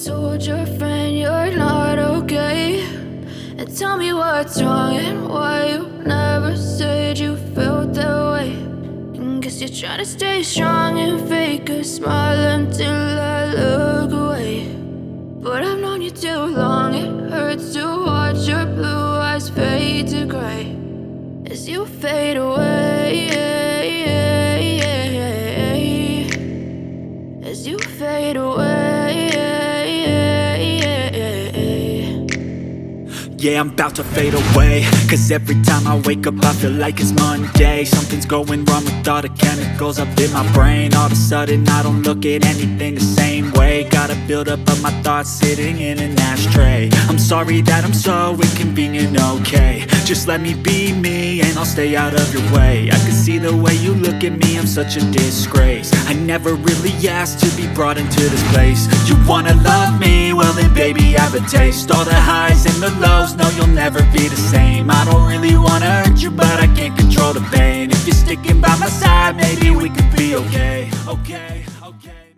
told your friend you're not okay? And tell me what's wrong and why you never said you felt that way. And guess you're trying to stay strong and fake a smile until I look away. But I've known you too long, it hurts to watch your blue eyes fade to gray as you fade away, as you fade away. Yeah, I'm about to fade away, cause every time I wake up I feel like it's Monday. Something's going wrong with all the chemicals up in my brain. All of a sudden I don't look at anything the same way. Got a buildup of my thoughts sitting in an ashtray. I'm sorry that I'm so inconvenient, okay? Just let me be me and I'll stay out of your way. I can see the way you look at me, I'm such a disgrace. I never really asked to be brought into this place. You wanna love me? Well then baby I have a taste. All the highs and the lows, no you'll never be the same. I don't really wanna hurt you but I can't control the pain. If you're sticking by my side maybe we could be okay. Okay, okay.